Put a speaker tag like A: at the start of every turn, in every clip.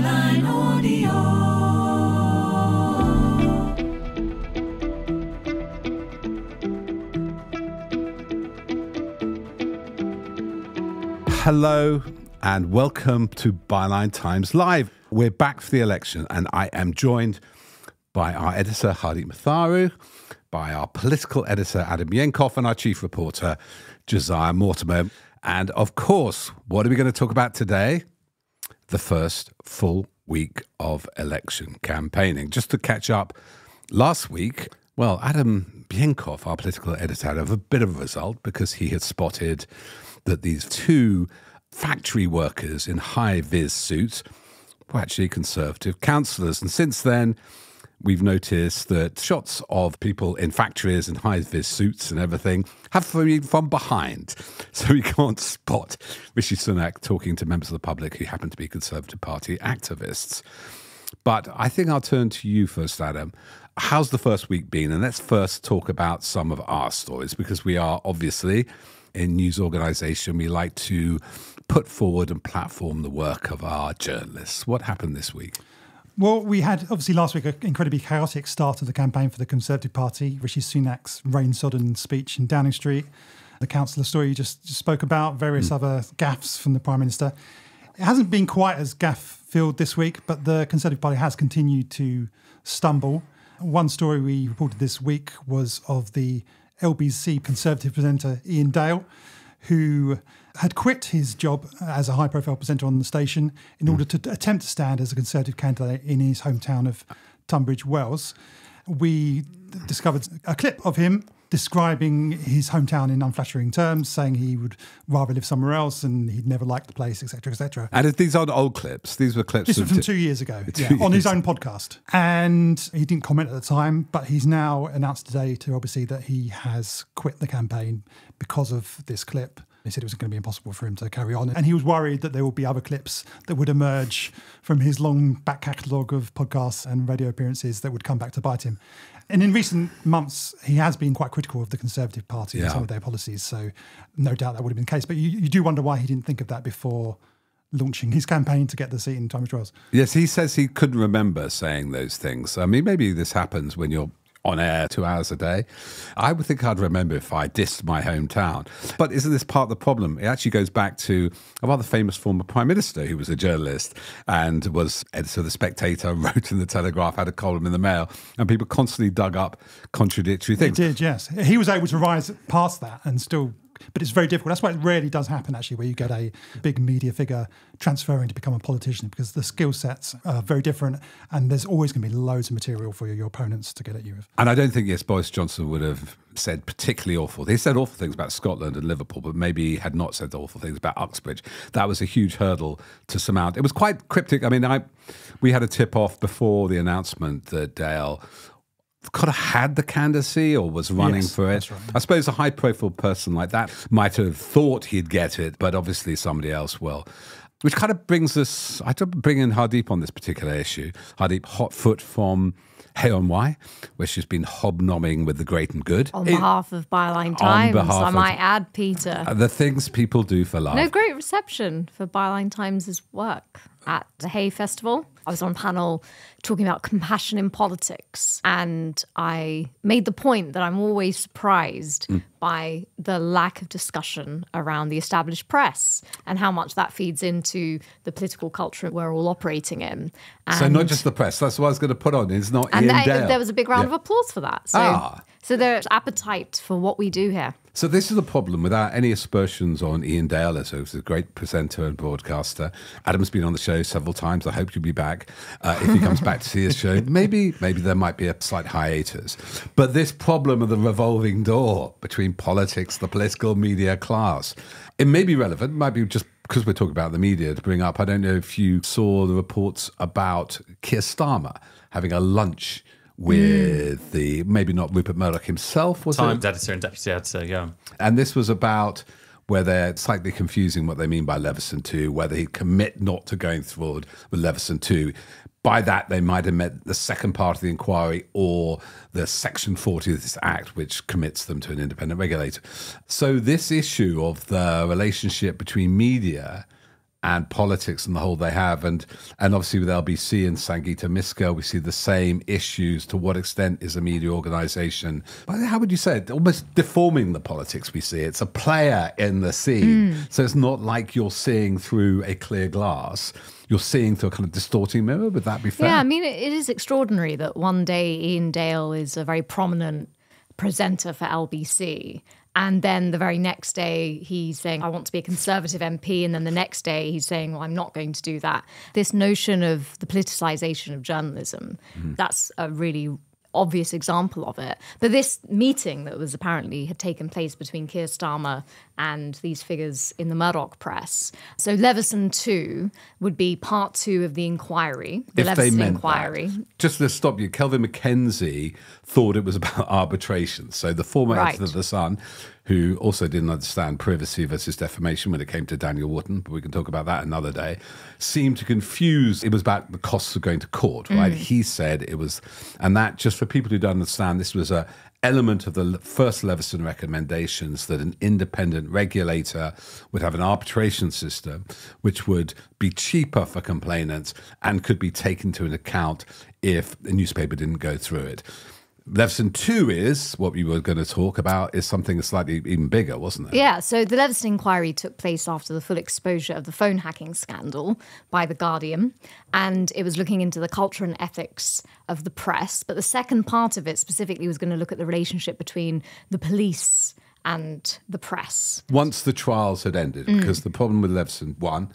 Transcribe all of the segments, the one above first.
A: Byline Audio.
B: Hello and welcome to Byline Times Live. We're back for the election and I am joined by our editor Hardeep Mathuru, by our political editor Adam Bienkov and our chief reporter Josiah Mortimer. And of course, what are we going to talk about today? The first full week of election campaigning. Just to catch up, last week, well, Adam Bienkov, our political editor, had a bit of a result because he had spotted that these two factory workers in high-vis suits were actually Conservative councillors. And since then, we've noticed that shots of people in factories in high-vis suits and everything have been from behind. So we can't spot Rishi Sunak talking to members of the public who happen to be Conservative Party activists. But I think I'll turn to you first, Adam. How's the first week been? And let's first talk about some of our stories, because we are obviously in news organisation, we like to put forward and platform the work of our journalists. What happened this week?
C: Well, we had, obviously, last week, an incredibly chaotic start of the campaign for the Conservative Party. Rishi Sunak's rain-sodden speech in Downing Street, the councillor story you just spoke about, various other gaffes from the Prime Minister. It hasn't been quite as gaff-filled this week, but the Conservative Party has continued to stumble. One story we reported this week was of the LBC Conservative presenter Iain Dale, who had quit his job as a high-profile presenter on the station in order to attempt to stand as a Conservative candidate in his hometown of Tunbridge Wells. We discovered a clip of him describing his hometown in unflattering terms, saying he would rather live somewhere else and he'd never liked the place, etc., etc.
B: And these aren't old clips. These were clips
C: This was from 2 years ago, on his own podcast. And he didn't comment at the time, but he's now announced today to obviously that he has quit the campaign because of this clip. He said it was going to be impossible for him to carry on. And he was worried that there would be other clips that would emerge from his long back catalogue of podcasts and radio appearances that would come back to bite him. And in recent months, he has been quite critical of the Conservative Party and some of their policies. So no doubt that would have been the case. But you do wonder why he didn't think of that before launching his campaign to get the seat in Tunbridge Wells.
B: Yes, he says he couldn't remember saying those things. I mean, maybe this happens when you're on air 2 hours a day. I would think I'd remember if I dissed my hometown. But isn't this part of the problem? It actually goes back to a rather famous former Prime Minister who was a journalist and was editor of The Spectator, wrote in The Telegraph, had a column in the Mail, and people constantly dug up contradictory things.
C: He did, yes. He was able to rise past that and still... But it's very difficult. That's why it rarely does happen, actually, where you get a big media figure transferring to become a politician, because the skill sets are very different and there's always going to be loads of material for your opponents to get at you with.
B: And I don't think, yes, Boris Johnson would have said particularly awful. He said awful things about Scotland and Liverpool, but maybe he had not said awful things about Uxbridge. That was a huge hurdle to surmount. It was quite cryptic. I mean, we had a tip-off before the announcement that Dale could have had the candidacy or was running for it.
C: Right.
B: I suppose a high-profile person like that might have thought he'd get it, but obviously somebody else will. Which kind of brings us... I don't bring in Hardeep on this particular issue. Hardeep, hot foot from Hey on Why, where she's been hobnobbing with the great and good.
D: On behalf of Byline Times, I might add, Peter.
B: The things people do for love.
D: No, great reception for Byline Times' work at the Hay Festival. I was on a panel talking about compassion in politics, and I made the point that I'm always surprised by the lack of discussion around the established press and how much that feeds into the political culture we're all operating in. And
B: so not just the press, that's what I was going to put on. It's not Iain Dale.
D: There was a big round of applause for that. So there's appetite for what we do here.
B: So this is the problem, without any aspersions on Iain Dale, as a great presenter and broadcaster. Adam's been on the show several times. I hope you'll be back if he comes back to see his show. Maybe there might be a slight hiatus. But this problem of the revolving door between politics, the political media class, it may be relevant, might be just because we're talking about the media to bring up. I don't know if you saw the reports about Keir Starmer having a lunch with the, maybe not Rupert Murdoch himself, was
E: Times editor and deputy editor, yeah.
B: And this was about where they're slightly confusing what they mean by Leveson 2, whether he'd commit not to going forward with Leveson 2. By that, they might have meant the second part of the inquiry or the Section 40 of this Act, which commits them to an independent regulator. So this issue of the relationship between media and politics and the hold they have. And obviously with LBC and Sangeeta Miska, we see the same issues. To what extent is a media organisation, how would you say it, almost deforming the politics we see? It's a player in the scene. So it's not like you're seeing through a clear glass. You're seeing through a kind of distorting mirror. Would that be fair?
D: Yeah, I mean, it is extraordinary that one day Iain Dale is a very prominent presenter for LBC. And then the very next day, he's saying, I want to be a Conservative MP. And then the next day, he's saying, well, I'm not going to do that. This notion of the politicisation of journalism, that's a really obvious example of it. But this meeting that was apparently had taken place between Keir Starmer and these figures in the Murdoch press. So Leveson 2 would be part 2 of the inquiry, the Leveson inquiry.
B: That. Just to stop you, Kelvin McKenzie thought it was about arbitration. So the former editor of The Sun, who also didn't understand privacy versus defamation when it came to Daniel Wotton, but we can talk about that another day, seemed to confuse, it was about the costs of going to court, right? He said it was, and that, just for people who don't understand, this was a element of the first Leveson recommendations, that an independent regulator would have an arbitration system which would be cheaper for complainants and could be taken into account if the newspaper didn't go through it. Leveson 2 is, what we were going to talk about, is something slightly even bigger, wasn't it?
D: Yeah, so the Leveson inquiry took place after the full exposure of the phone hacking scandal by The Guardian, and it was looking into the culture and ethics of the press. But the second part of it specifically was going to look at the relationship between the police and the press. Once
B: the trials had ended, because the problem with Leveson 1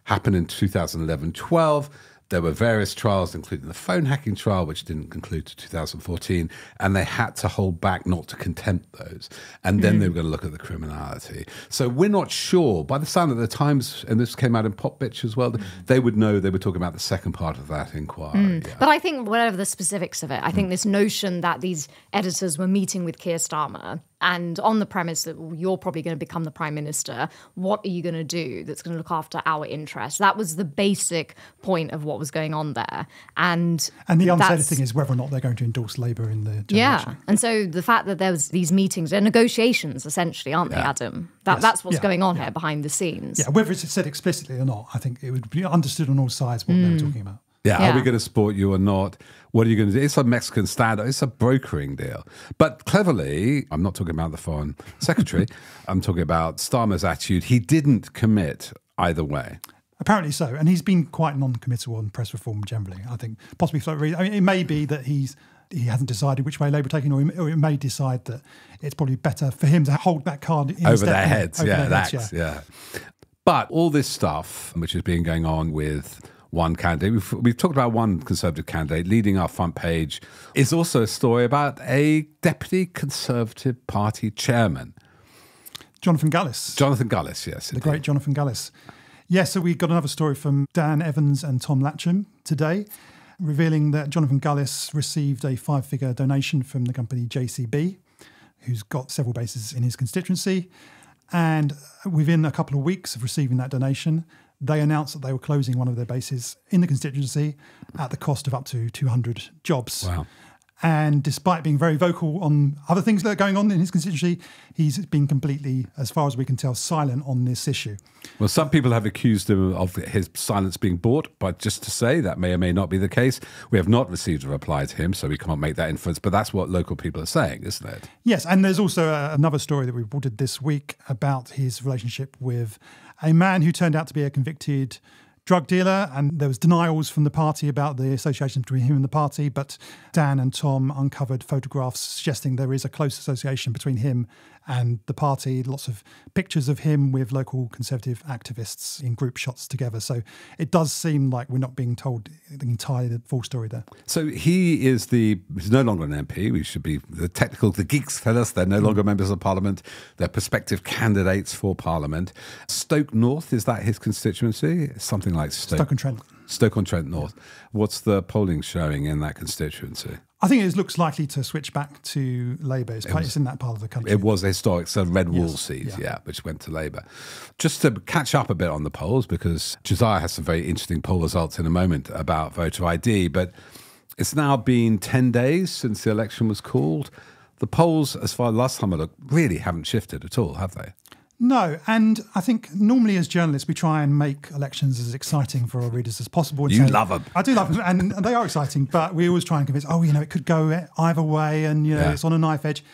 B: happened in 2011-12, there were various trials, including the phone hacking trial, which didn't conclude to 2014, and they had to hold back not to contempt those. And then they were going to look at the criminality. So we're not sure. By the sound of the Times, and this came out in Pop Bitch as well, they would know they were talking about the second part of that inquiry. Yeah.
D: But I think whatever the specifics of it, I think this notion that these editors were meeting with Keir Starmer, and on the premise that you're probably going to become the Prime Minister, what are you going to do that's going to look after our interests? That was the basic point of what was going on there. And
C: the unsaid thing is whether or not they're going to endorse Labour in the general election.
D: And so the fact that there was these meetings, they're negotiations essentially, aren't they, Adam? That's what's going on here behind the scenes.
C: Yeah, whether it's said explicitly or not, I think it would be understood on all sides what they were talking about.
B: Yeah, are we going to support you or not? What are you going to do? It's a Mexican standard. It's a brokering deal. But cleverly, I'm not talking about the foreign secretary. I'm talking about Starmer's attitude. He didn't commit either way.
C: Apparently so. And he's been quite non-committal on press reform generally, I think. Possibly for that reason. I mean, it may be that he hasn't decided which way Labour are taking, or it may decide that it's probably better for him to hold that card in
B: over their heads. Yeah. But all this stuff, which has been going on with one candidate, we've talked about one Conservative candidate leading our front page, is also a story about a Deputy Conservative Party chairman.
C: Jonathan Gullis.
B: Jonathan Gullis, yes.
C: The great Jonathan Gullis. Yeah, so we got another story from Dan Evans and Tom Latcham today, revealing that Jonathan Gullis received a 5-figure donation from the company JCB, who's got several bases in his constituency. And within a couple of weeks of receiving that donation, they announced that they were closing one of their bases in the constituency at the cost of up to 200 jobs.
B: Wow.
C: And despite being very vocal on other things that are going on in his constituency, he's been completely, as far as we can tell, silent on this issue.
B: Well, some people have accused him of his silence being bought, but just to say that may or may not be the case. We have not received a reply to him, so we can't make that inference, but that's what local people are saying, isn't it?
C: Yes, and there's also another story that we reported this week about his relationship with a man who turned out to be a convicted drug dealer, and there was denials from the party about the association between him and the party, but Dan and Tom uncovered photographs suggesting there is a close association between him and the party, lots of pictures of him with local Conservative activists in group shots together. So it does seem like we're not being told the entire full story there.
B: So he's no longer an MP. We should be, the geeks tell us they're no longer members of Parliament. They're prospective candidates for Parliament. Stoke North, is that his constituency? Something like
C: Stoke-on-Trent.
B: Stoke-on-Trent North. What's the polling showing in that constituency?
C: I think it looks likely to switch back to Labour. It's in that part of the country.
B: It was a historic Red Wall seat, which went to Labour. Just to catch up a bit on the polls, because Josiah has some very interesting poll results in a moment about voter ID, but it's now been 10 days since the election was called. The polls, as far as last time I looked, really haven't shifted at all, have they?
C: No, and I think normally as journalists we try and make elections as exciting for our readers as possible. And
B: You love them.
C: I do love them, and they are exciting, but we always try and convince, it could go either way, and it's on a knife edge.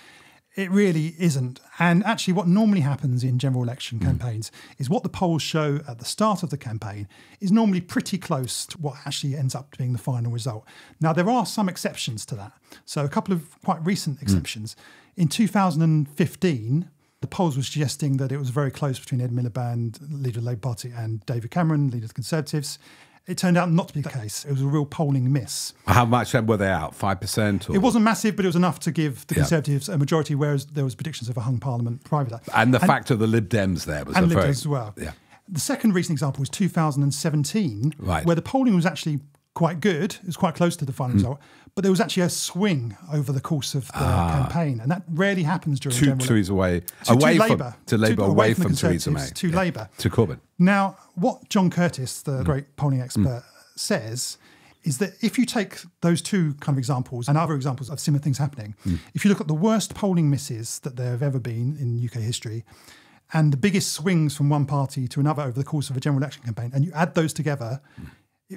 C: It really isn't. And actually what normally happens in general election campaigns is what the polls show at the start of the campaign is normally pretty close to what actually ends up being the final result. Now, there are some exceptions to that. So a couple of quite recent exceptions. In 2015, the polls were suggesting that it was very close between Ed Miliband, leader of the Labour Party, and David Cameron, leader of the Conservatives. It turned out not to be the case. It was a real polling miss.
B: How much were they out? 5%? Or?
C: It wasn't massive, but it was enough to give the Conservatives a majority, whereas there was predictions of a hung parliament prior to that.
B: And the fact of the Lib Dems there was
C: and Lib Dems as well.
B: Yeah.
C: The second recent example was 2017, where the polling was actually quite good. It was quite close to the final result, but there was actually a swing over the course of the campaign, and that rarely happens during general
B: Theresa away
C: from
B: Labour, away from Theresa May,
C: to Labour,
B: to Corbyn.
C: Now, what John Curtis, the great polling expert, says is that if you take those two kind of examples and other examples of similar things happening, if you look at the worst polling misses that there have ever been in UK history, and the biggest swings from one party to another over the course of a general election campaign, and you add those together,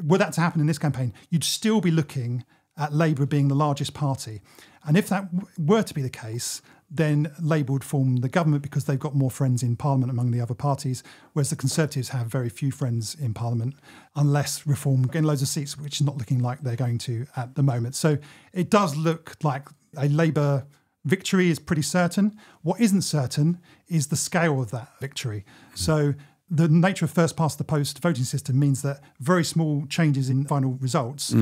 C: were that to happen in this campaign, you'd still be looking at Labour being the largest party. And if that were to be the case, then Labour would form the government because they've got more friends in Parliament among the other parties, whereas the Conservatives have very few friends in Parliament, unless Reform gain loads of seats, which is not looking like they're going to at the moment. So it does look like a Labour victory is pretty certain. What isn't certain is the scale of that victory. So the nature of first past the post voting system means that very small changes in final results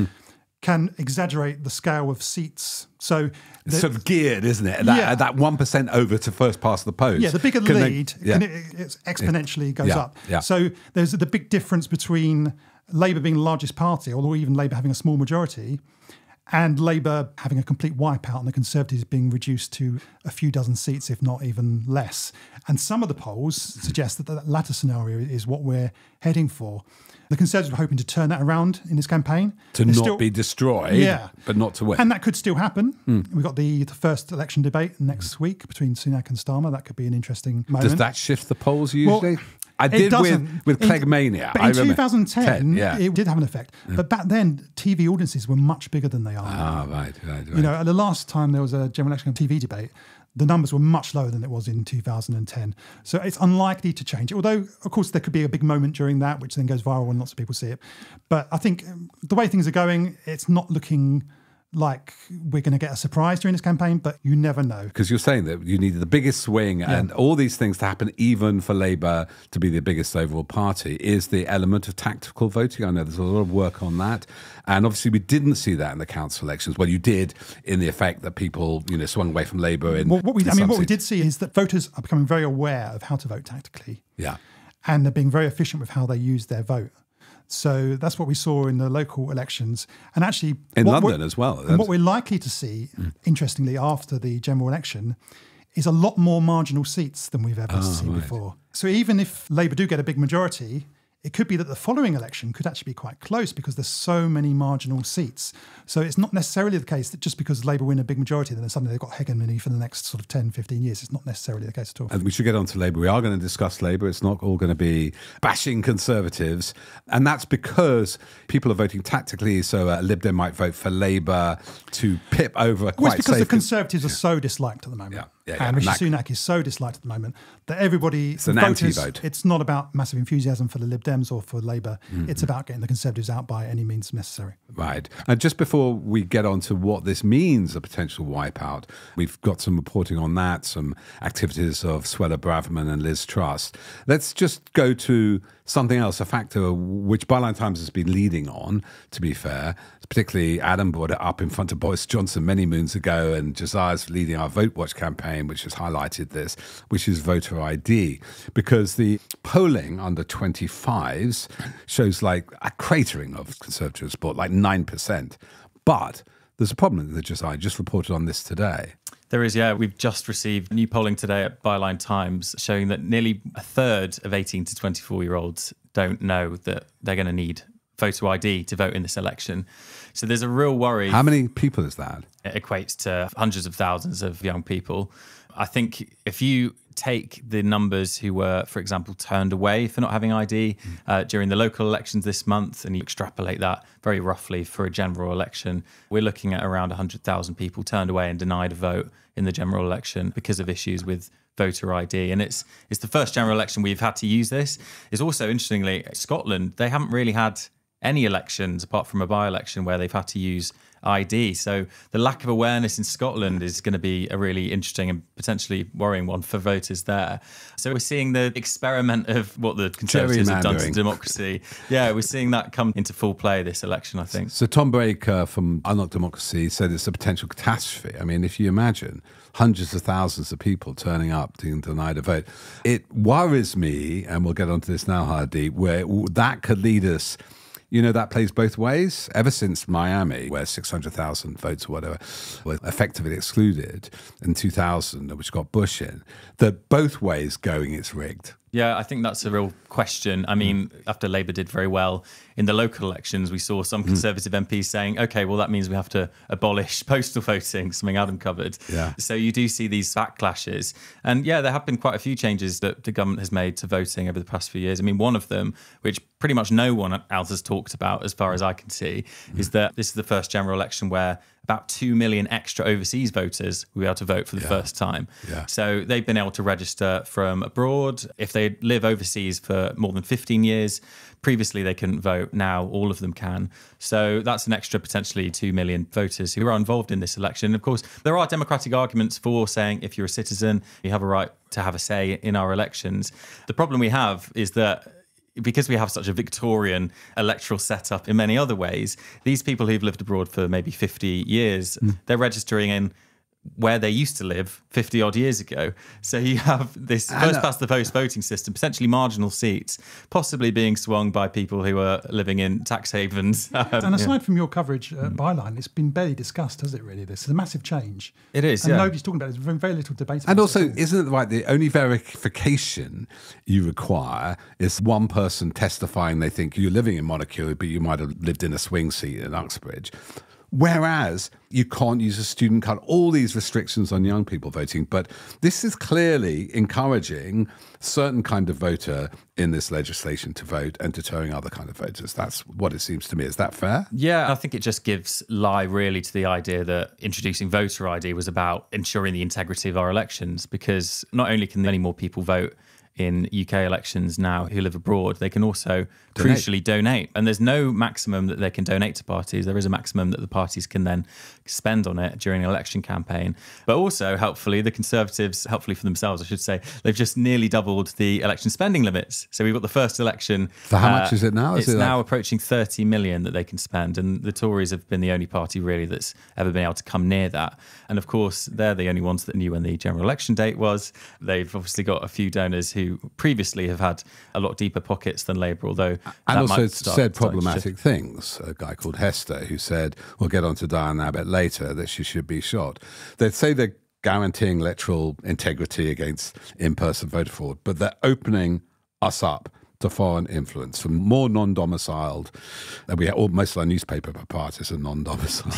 C: can exaggerate the scale of seats. So
B: it's sort of geared, isn't it? That 1% over to first past the post.
C: Yeah, the bigger the lead, it exponentially goes up.
B: Yeah.
C: So there's the big difference between Labour being the largest party, or even Labour having a small majority, and Labour having a complete wipeout and the Conservatives being reduced to a few dozen seats, if not even less. And some of the polls suggest that that latter scenario is what we're heading for. The Conservatives were hoping to turn that around in this campaign.
B: To not be destroyed, but not to win.
C: And that could still happen. We've got the first election debate next week between Sunak and Starmer. That could be an interesting moment.
B: Does that shift the polls usually?
C: Well,
B: I did with Cleggmania.
C: But in 2010, it did have an effect. But back then, TV audiences were much bigger than they are now.
B: Right.
C: You know, the last time there was a general election TV debate, the numbers were much lower than it was in 2010. So it's unlikely to change. Although, of course, there could be a big moment during that, which then goes viral and lots of people see it. But I think the way things are going, it's not looking like we're going to get a surprise during this campaign, but you never know.
B: Because you're saying that you need the biggest swing and all these things to happen, even for Labour to be the biggest overall party, is the element of tactical voting. I know there's a lot of work on that. And obviously we didn't see that in the council elections. Well, you did in the effect that people, swung away from Labour.
C: What we did see is that voters are becoming very aware of how to vote tactically.
B: Yeah.
C: And they're being very efficient with how they use their vote. So that's what we saw in the local elections. And actually...
B: in London as well.
C: And what we're likely to see, interestingly, after the general election, is a lot more marginal seats than we've ever seen before. So even if Labour do get a big majority, it could be that the following election could actually be quite close because there's so many marginal seats. So it's not necessarily the case that just because Labour win a big majority, then suddenly they've got hegemony for the next sort of 10, 15 years. It's not necessarily the case at all.
B: And we should get on to Labour. We are going to discuss Labour. It's not all going to be bashing Conservatives. And that's because people are voting tactically. So a Lib Dem might vote for Labour to pip over quite
C: it's because the Conservatives are so disliked at the moment. And Rishi Sunak is so disliked at the moment that everybody...
B: It's an anti-vote.
C: It's not about massive enthusiasm for the Lib Dems or for Labour. It's about getting the Conservatives out by any means necessary.
B: Right. And just before we get on to what this means, a potential wipeout, we've got some reporting on that, some activities of Suella Braverman and Liz Truss. Let's just go to something else, a factor which Byline Times has been leading on, to be fair. Particularly Adam brought it up in front of Boris Johnson many moons ago, and Josiah's leading our Vote Watch campaign, which has highlighted this, which is voter ID. Because the polling under 25s shows like a cratering of Conservative support, like 9%. But there's a problem that Josiah just reported on this today.
A: There is, yeah. We've just received new polling today at Byline Times showing that nearly a third of 18 to 24-year-olds don't know that they're going to need photo ID to vote in this election. So there's a real worry.
B: How many people is that?
A: It equates to hundreds of thousands of young people. I think if you take the numbers who were, for example, turned away for not having ID during the local elections this month, and you extrapolate that very roughly for a general election, we're looking at around 100,000 people turned away and denied a vote in the general election because of issues with voter ID. And it's the first general election we've had to use this. It's also, interestingly, Scotland, they haven't really had any elections apart from a by-election where they've had to use ID. So the lack of awareness in Scotland is going to be a really interesting and potentially worrying one for voters there. So we're seeing the experiment of what the Conservatives have done to democracy. Yeah, we're seeing that come into full play this election, I think.
B: So Tom Baker from Unlock Democracy said it's a potential catastrophe. I mean, if you imagine hundreds of thousands of people turning up to deny a vote, it worries me, and we'll get onto this now, Hardeep, where that could lead us. You know, that plays both ways. Ever since Miami, where 600,000 votes or whatever were effectively excluded in 2000, which got Bush in, that both ways going, it's rigged.
A: Yeah, I think that's a real question. I mean, after Labour did very well in the local elections, we saw some Conservative MPs saying, OK, well, that means we have to abolish postal voting, something Adam covered.
B: Yeah.
A: So you do see these backlashes. And yeah, there have been quite a few changes that the government has made to voting over the past few years. I mean, one of them, which pretty much no one else has talked about as far as I can see, is that this is the first general election where about 2 million extra overseas voters will be able to vote for the first time.
B: Yeah.
A: So they've been able to register from abroad. If they live overseas for more than 15 years, previously they couldn't vote. Now all of them can. So that's an extra potentially 2 million voters who are involved in this election. Of course, there are democratic arguments for saying if you're a citizen, you have a right to have a say in our elections. The problem we have is that because we have such a Victorian electoral setup in many other ways, these people who've lived abroad for maybe 50 years, they're registering in where they used to live 50 odd years ago. So you have this first past the post voting system, potentially marginal seats, possibly being swung by people who are living in tax havens.
C: And aside from your coverage at Byline, it's been barely discussed, has it really? This is a massive change.
A: It is,
C: and nobody's talking about it. There's been very little debate about
B: And
C: it.
B: also, isn't it right, the only verification you require is one person testifying they think you're living in Monaco, but you might have lived in a swing seat in Uxbridge. Whereas you can't use a student card, all these restrictions on young people voting. But this is clearly encouraging certain kind of voter in this legislation to vote and deterring other kind of voters. That's what it seems to me. Is that fair?
A: Yeah, I think it just gives lie really to the idea that introducing voter ID was about ensuring the integrity of our elections, because not only can many more people vote in UK elections now who live abroad, they can also crucially donate. And there's no maximum that they can donate to parties. There is a maximum that the parties can then spend on it during an election campaign. But also, helpfully, the Conservatives, helpfully for themselves, I should say, they've just nearly doubled the election spending limits. So we've got the first election.
B: For how much is it now?
A: It's now approaching 30 million that they can spend. And the Tories have been the only party really that's ever been able to come near that. And of course, they're the only ones that knew when the general election date was. They've obviously got a few donors who previously have had a lot deeper pockets than Labour, although
B: and also said problematic things. A guy called Hester who said, we'll get on to Diane Abbott later, that she should be shot. They'd say they're guaranteeing electoral integrity against in-person voter fraud, but they're opening us up to foreign influence from more non-domiciled. Most of our newspaper parties are non-domiciled.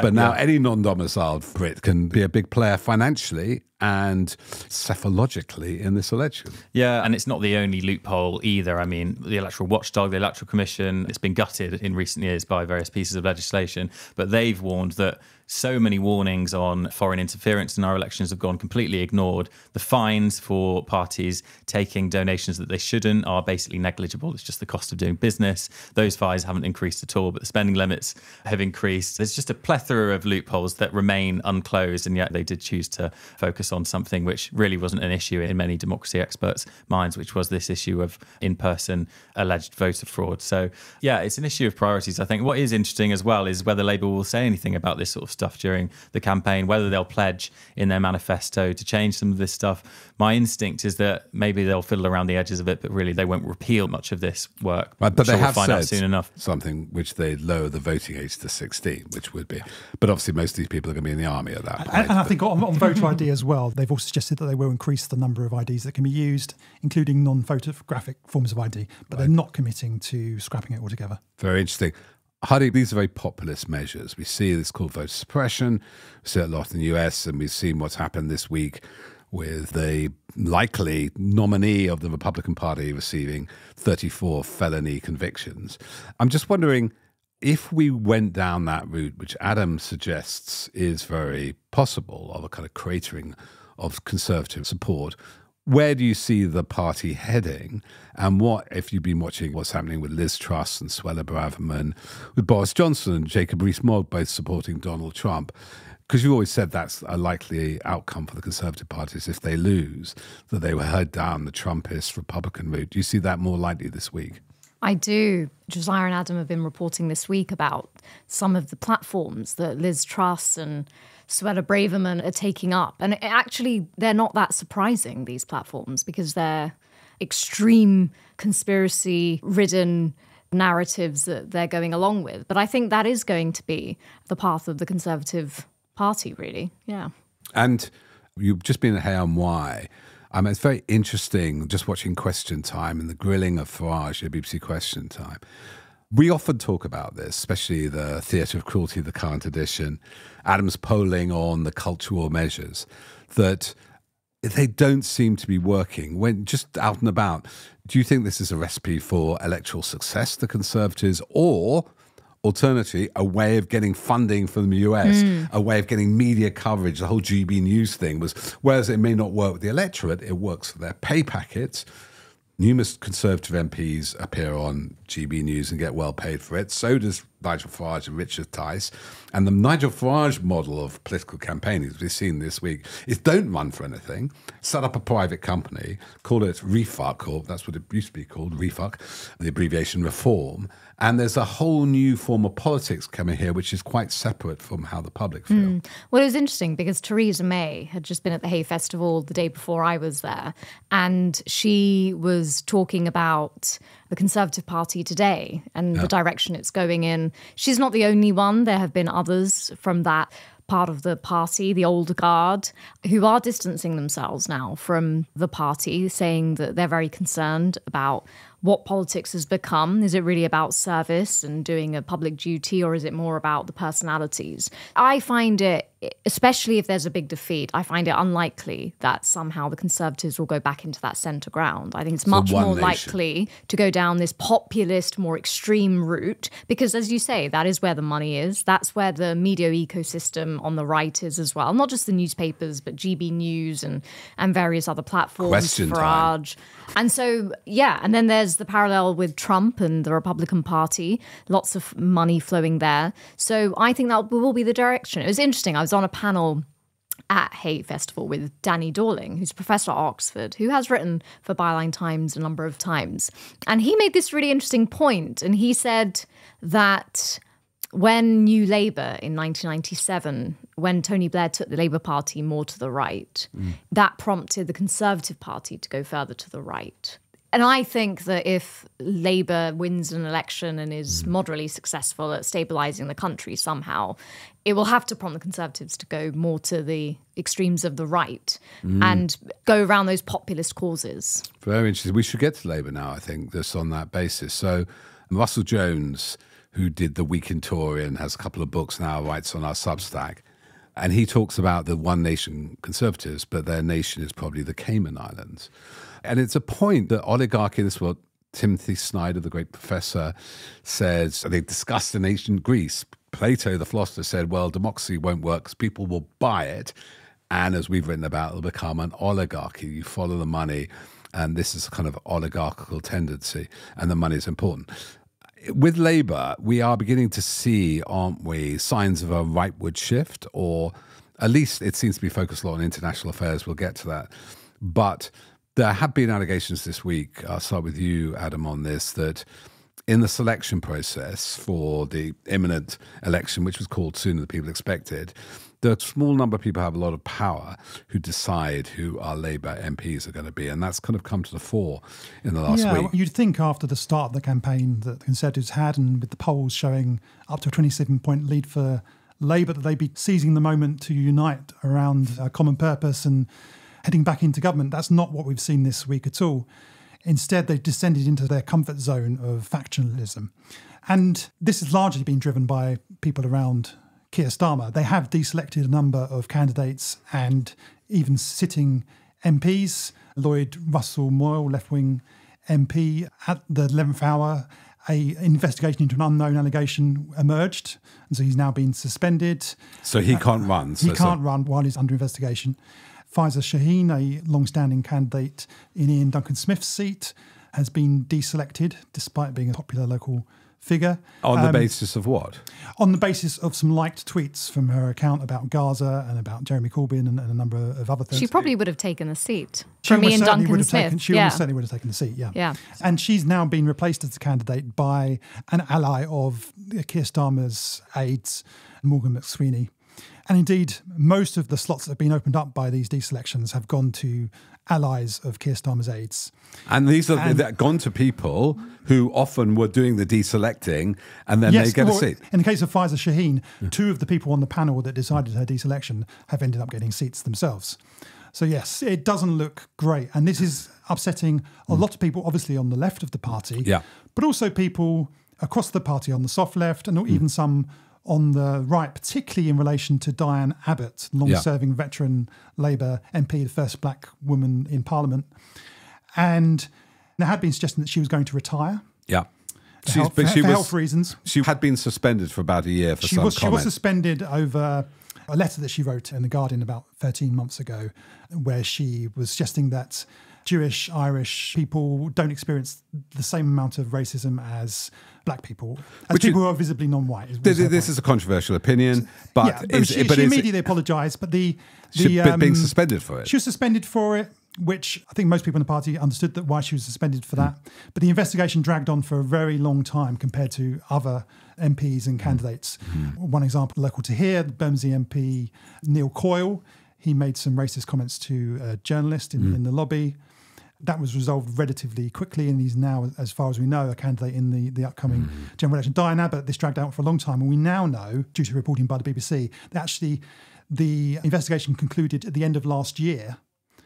B: But now any non-domiciled Brit can be a big player financially and cephalogically in this election.
A: Yeah, and it's not the only loophole either. I mean, the Electoral Watchdog, the Electoral Commission, it's been gutted in recent years by various pieces of legislation, but they've warned that so many warnings on foreign interference in our elections have gone completely ignored. The fines for parties taking donations that they shouldn't are basically negligible. It's just the cost of doing business. Those fines haven't increased at all, but the spending limits have increased. There's just a plethora of loopholes that remain unclosed, and yet they did choose to focus on something which really wasn't an issue in many democracy experts' minds, which was this issue of in-person alleged voter fraud. So, yeah, it's an issue of priorities, I think. What is interesting as well is whether Labour will say anything about this sort of stuff during the campaign, whether they'll pledge in their manifesto to change some of this stuff. My instinct is that maybe they'll fiddle around the edges of it, but really they won't repeal much of this work.
B: Right, but they have
A: find out soon enough.
B: Something which they lower the voting age to 16, which would be. But obviously most of these people are going to be in the army at that point.
C: And I think on voter ID as well, they've also suggested that they will increase the number of IDs that can be used, including non-photographic forms of ID, but they're not committing to scrapping it altogether.
B: Very interesting. Hardeep, these are very populist measures. We see this called voter suppression. We see it a lot in the US, and we've seen what's happened this week with the likely nominee of the Republican Party receiving 34 felony convictions. I'm just wondering, if we went down that route, which Adam suggests is very possible, of a kind of cratering of Conservative support, where do you see the party heading? And what, if you've been watching what's happening with Liz Truss and Suella Braverman, with Boris Johnson and Jacob Rees-Mogg both supporting Donald Trump? Because you've always said that's a likely outcome for the Conservative parties if they lose, that they will head down the Trumpist Republican route. Do you see that more likely this week?
D: I do. Josiah and Adam have been reporting this week about some of the platforms that Liz Truss and Suella Braverman are taking up. And actually, they're not that surprising, these platforms, because they're extreme conspiracy-ridden narratives that they're going along with. But I think that is going to be the path of the Conservative Party, really. Yeah.
B: And you've just been at Hey and Why. It's very interesting just watching Question Time and the grilling of Farage at BBC Question Time. We often talk about this, especially the Theatre of Cruelty, the current edition, Adam's polling on the cultural measures, that they don't seem to be working. When just out and about, do you think this is a recipe for electoral success, the Conservatives, or alternatively, a way of getting funding from the US, a way of getting media coverage? The whole GB News thing was, whereas it may not work with the electorate, it works for their pay packets. Numerous Conservative MPs appear on GB News and get well paid for it. So does Nigel Farage and Richard Tice. And the Nigel Farage model of political campaigning, as we've seen this week, is don't run for anything, set up a private company, call it REFUC, or that's what it used to be called, REFUC, the abbreviation Reform. And there's a whole new form of politics coming here, which is quite separate from how the public feel.
D: Well, it was interesting because Theresa May had just been at the Hay Festival the day before I was there, and she was talking about the Conservative Party today and the direction it's going in. She's not the only one. There have been others from that part of the party, the old guard, who are distancing themselves now from the party, saying that they're very concerned about what politics has become. Is it really about service and doing a public duty, or is it more about the personalities? I find it, especially if there's a big defeat, I find it unlikely that somehow the Conservatives will go back into that centre ground. I think it's much more likely to go down this populist, more extreme route, because as you say, that is where the money is. That's where the media ecosystem on the right is as well. Not just the newspapers, but GB News and various other platforms.
B: Question
D: Farage. And so, yeah, and then there's the parallel with Trump and the Republican Party, lots of money flowing there. So I think that will be the direction. It was interesting. I was on a panel at Hay Festival with Danny Dorling, who's a professor at Oxford, who has written for Byline Times a number of times. And he made this really interesting point. And he said that when New Labour in 1997, when Tony Blair took the Labour Party more to the right, that prompted the Conservative Party to go further to the right. And I think that if Labour wins an election and is moderately successful at stabilising the country somehow, it will have to prompt the Conservatives to go more to the extremes of the right and go around those populist causes.
B: Very interesting. We should get to Labour now, I think, just on that basis. So Russell Jones, who did the Week in Tory and has a couple of books now, writes on our Substack, and he talks about the One Nation Conservatives, but their nation is probably the Cayman Islands. And it's a point that oligarchy, this is what Timothy Snyder, the great professor, says. They discussed in ancient Greece. Plato, the philosopher, said, well, democracy won't work because people will buy it. And as we've written about, it'll become an oligarchy. You follow the money, and this is a kind of oligarchical tendency, and the money is important. With Labour, we are beginning to see, aren't we, signs of a rightward shift, or at least it seems to be focused a lot on international affairs. We'll get to that. But there have been allegations this week, I'll start with you, Adam, on this, that in the selection process for the imminent election, which was called sooner than people expected, there are a small number of people who have a lot of power who decide who our Labour MPs are going to be. And that's kind of come to the fore in the last week.
C: You'd think after the start of the campaign that the Conservatives had, and with the polls showing up to a 27-point lead for Labour, that they'd be seizing the moment to unite around a common purpose and heading back into government. That's not what we've seen this week at all. Instead, they've descended into their comfort zone of factionalism. And this has largely been driven by people around Keir Starmer. They have deselected a number of candidates and even sitting MPs. Lloyd Russell Moyle, left-wing MP, at the 11th hour, an investigation into an unknown allegation emerged, and so he's now been suspended.
B: So he can't run.
C: He can't run while he's under investigation. Faiza Shaheen, a long-standing candidate in Ian Duncan Smith's seat, has been deselected despite being a popular local figure.
B: On the basis of what?
C: On the basis of some liked tweets from her account about Gaza and about Jeremy Corbyn and a number of other things.
D: She probably would have taken the seat
C: She
D: from Ian
C: almost certainly
D: Duncan
C: would have
D: Smith.
C: taken- She almost certainly would have taken the seat, yeah.
D: Yeah.
C: And she's now been replaced as a candidate by an ally of Keir Starmer's aides, Morgan McSweeney. And indeed, most of the slots that have been opened up by these deselections have gone to allies of Keir Starmer's aides.
B: And these are they've gone to people who often were doing the deselecting, and then they get a seat.
C: In the case of Faiza Shaheen, two of the people on the panel that decided her deselection have ended up getting seats themselves. So yes, it doesn't look great. And this is upsetting a lot of people, obviously on the left of the party, but also people across the party on the soft left, and even some on the right, particularly in relation to Diane Abbott, long-serving veteran Labour MP, the first black woman in Parliament. And there had been suggestion that she was going to retire.
B: Yeah.
C: For health reasons.
B: She had been suspended for about a year for some comment.
C: She was suspended over a letter that she wrote in The Guardian about 13 months ago, where she was suggesting that Jewish, Irish people don't experience the same amount of racism as black people, as people who are visibly non-white.
B: This is a controversial opinion, but
C: she immediately apologised. But
B: being suspended for it.
C: She was suspended for it, which I think most people in the party understood that why she was suspended for that. But the investigation dragged on for a very long time compared to other MPs and candidates. One example local to here, the Bermondsey MP Neil Coyle, he made some racist comments to a journalist in the lobby. That was resolved relatively quickly, and he's now, as far as we know, a candidate in the upcoming general election. Diane Abbott, this dragged out for a long time, and we now know, due to reporting by the BBC, that actually the investigation concluded at the end of last year.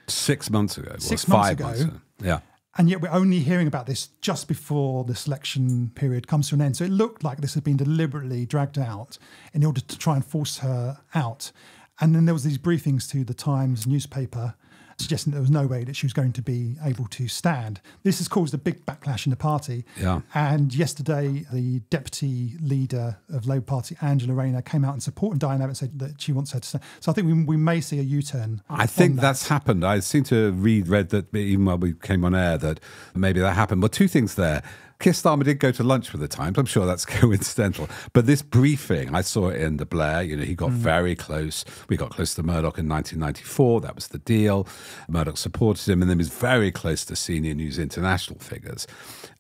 B: 6 months ago.
C: 6 months ago.
B: 5 months ago. Yeah.
C: And yet we're only hearing about this just before the selection period comes to an end. So it looked like this had been deliberately dragged out in order to try and force her out. And then there was these briefings to the Times newspaper suggesting there was no way that she was going to be able to stand. This has caused a big backlash in the party.
B: Yeah.
C: And yesterday, the deputy leader of Labour Party, Angela Rayner, came out and supported Diane Abbott and said that she wants her to stand. So I think we may see a U-turn.
B: I think that's happened. I seem to read that even while we came on air that maybe that happened. But two things there. Keir Starmer did go to lunch with the Times. I'm sure that's coincidental. But this briefing, I saw it in the Blair. He got very close. We got close to Murdoch in 1994. That was the deal. Murdoch supported him, and then was very close to senior News International figures.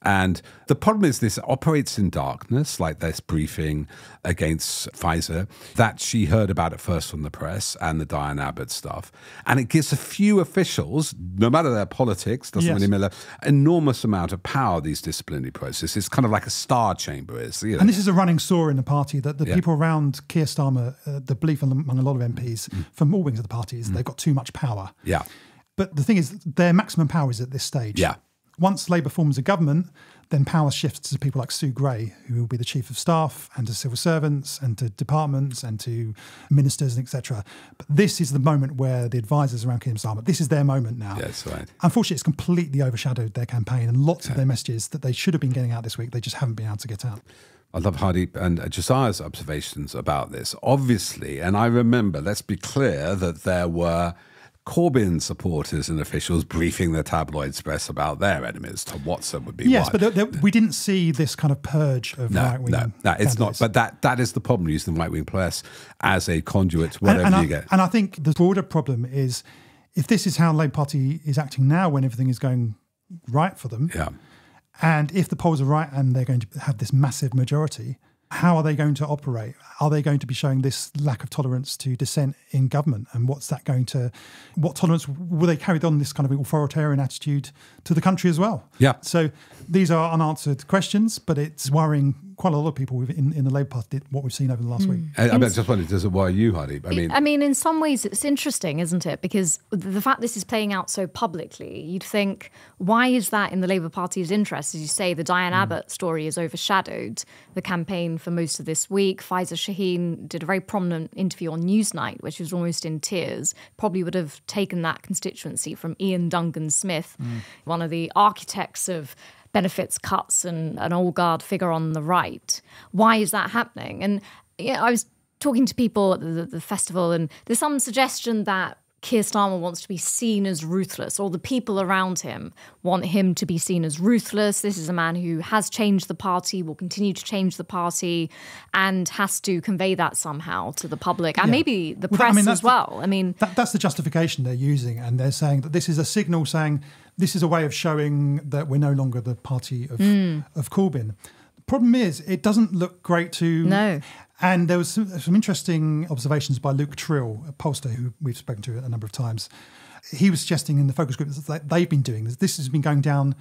B: And the problem is this operates in darkness, like this briefing against Pfizer, that she heard about it first from the press and the Diane Abbott stuff. And it gives a few officials, no matter their politics, doesn't really matter, enormous amount of power, these disciplinary processes. It's kind of like a star chamber is.
C: And this is a running saw in the party that the people around Keir Starmer, the belief among a lot of MPs from all wings of the party is they've got too much power.
B: Yeah.
C: But the thing is, their maximum power is at this stage.
B: Yeah.
C: Once Labour forms a government, then power shifts to people like Sue Gray, who will be the chief of staff, and to civil servants, and to departments, and to ministers, etc. But this is the moment where the advisors around Keir Starmer, this is their moment now.
B: Yes, right.
C: Unfortunately, it's completely overshadowed their campaign, and lots of their messages that they should have been getting out this week, they just haven't been able to get out.
B: I love Hardeep and Josiah's observations about this. Obviously, and I remember, let's be clear, that there were Corbyn supporters and officials briefing the tabloid press about their enemies. Tom Watson would be one.
C: Yes, but we didn't see this kind of purge of right-wing
B: No, it's not. But that is the problem, using the right-wing press as a conduit to whatever you get.
C: And I think the broader problem is, if this is how Labour Party is acting now when everything is going right for them, and if the polls are right and they're going to have this massive majority, how are they going to operate? Are they going to be showing this lack of tolerance to dissent in government? And what tolerance, will they carry on this kind of authoritarian attitude to the country as well?
B: Yeah.
C: So these are unanswered questions, but it's worrying quite a lot of people in the Labour Party did what we've seen over the last week.
B: I just wondered, does it worry you, Hardeep?
D: I mean, in some ways it's interesting, isn't it? Because the fact this is playing out so publicly, you'd think, why is that in the Labour Party's interest? As you say, the Diane Abbott story has overshadowed the campaign for most of this week. Faiza Shaheen did a very prominent interview on Newsnight, where she was almost in tears. Probably would have taken that constituency from Ian Duncan Smith, one of the architects of benefits cuts and an old guard figure on the right. Why is that happening? And I was talking to people at the festival, and there's some suggestion that Keir Starmer wants to be seen as ruthless, or the people around him want him to be seen as ruthless. This is a man who has changed the party, will continue to change the party, and has to convey that somehow to the public and maybe the press as well. I mean,
C: that's the justification they're using, and they're saying that this is a signal saying this is a way of showing that we're no longer the party of Corbyn. The problem is it doesn't look great to...
D: No.
C: And there was some interesting observations by Luke Trill, a pollster who we've spoken to a number of times. He was suggesting in the focus group that they've been doing this. This has been going down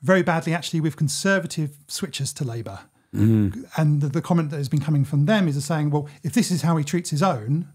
C: very badly, actually, with Conservative switchers to Labour. And the comment that has been coming from them is saying, well, if this is how he treats his own,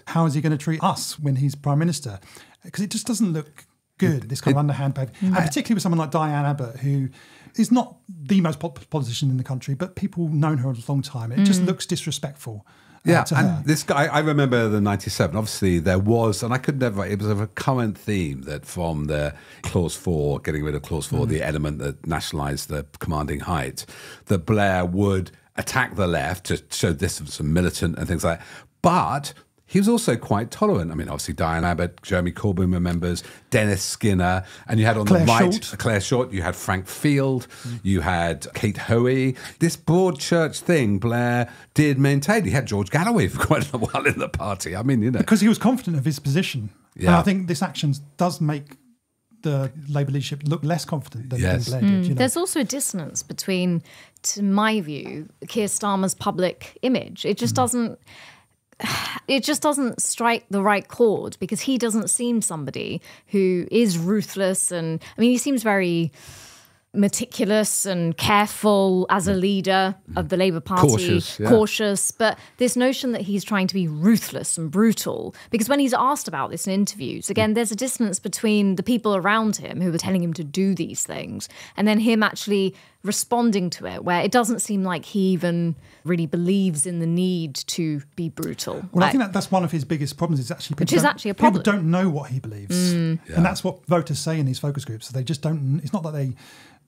C: how is he going to treat us when he's Prime Minister? Because it just doesn't look good, this kind of underhand behaviour. And particularly with someone like Diane Abbott, who is not the most politician in the country, but people known her a long time. It just looks disrespectful. To her.
B: And this guy, I remember the 97, obviously there was, and I could never, it was a recurrent theme that from the Clause 4, getting rid of Clause 4, the element that nationalised the commanding height, that Blair would attack the left to show this was some militant and things like that. But he was also quite tolerant. I mean, obviously, Diane Abbott, Jeremy Corbyn remembers, Dennis Skinner, and you had on
C: Claire
B: the right,
C: Short.
B: Claire Short, you had Frank Field, you had Kate Hoey. This broad church thing Blair did maintain. He had George Galloway for quite a while in the party. I mean, Because he was confident of his position. Yeah.
C: And I think this action does make the Labour leadership look less confident than Blair did.
D: There's also a dissonance between, to my view, Keir Starmer's public image. It just doesn't... It just doesn't strike the right chord, because he doesn't seem somebody who is ruthless. And I mean, he seems very meticulous and careful as a leader of the Labour Party, cautious. But this notion that he's trying to be ruthless and brutal, because when he's asked about this in interviews, again, there's a dissonance between the people around him who are telling him to do these things and then him actually responding to it, where it doesn't seem like he even really believes in the need to be brutal.
C: Well, I think that's one of his biggest problems. Is actually
D: people
C: don't know what he believes, and that's what voters say in these focus groups. So they just don't. It's not that they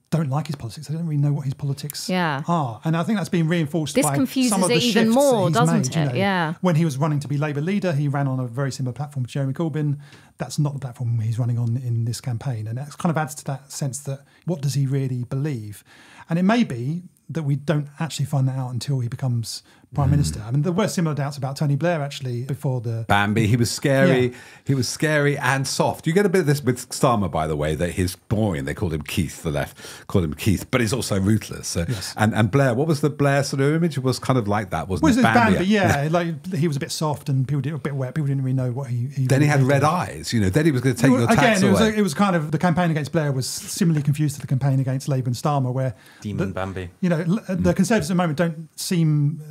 C: don't like his politics; they don't really know what his politics are. And I think that's been reinforced by some of the shifts
D: even more,
C: that he's
D: doesn't
C: made,
D: it? Yeah.
C: When he was running to be Labour leader, he ran on a very similar platform to Jeremy Corbyn. That's not the platform he's running on in this campaign, and that kind of adds to that sense that what does he really believe? And it may be that we don't actually find that out until he becomes Prime Minister. I mean, there were similar doubts about Tony Blair, actually, before the...
B: Bambi, he was scary. Yeah. He was scary and soft. You get a bit of this with Starmer, by the way, that he's boring. They called him Keith, the left called him Keith, but he's also ruthless. So, and Blair, what was the Blair sort of image? It was kind of like that, wasn't it?
C: Bambi, like he was a bit soft and people did a bit wet. People didn't really know what he
B: then
C: really
B: he had red eyes, Then he was going to take your tax away.
C: It was kind of, the campaign against Blair was similarly confused to the campaign against Labour and Starmer, where...
A: Demon Bambi.
C: The Conservatives at the moment don't seem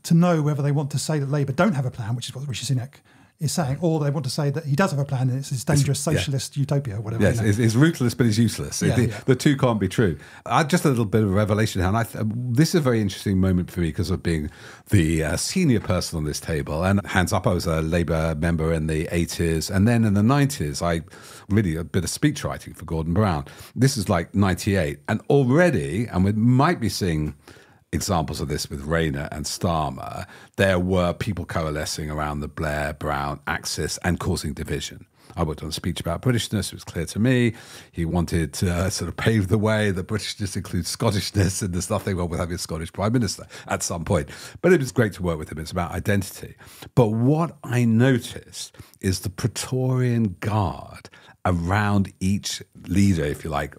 C: to know whether they want to say that Labour don't have a plan, which is what Rishi Sunak is saying, or they want to say that he does have a plan and it's this dangerous socialist utopia, or whatever.
B: Yes, it's ruthless, but it's useless. The two can't be true. Just a little bit of a revelation, and this is a very interesting moment for me because of being the senior person on this table. And hands up, I was a Labour member in the 80s, and then in the 90s, I really a bit of speech writing for Gordon Brown. This is like 98, and already, and we might be seeing examples of this with Rayner and Starmer, there were people coalescing around the Blair-Brown axis and causing division. I worked on a speech about Britishness. It was clear to me he wanted to sort of pave the way that Britishness includes Scottishness, and there's nothing wrong with having a Scottish Prime Minister at some point. But it was great to work with him. It's about identity. But what I noticed is the Praetorian Guard around each leader, if you like,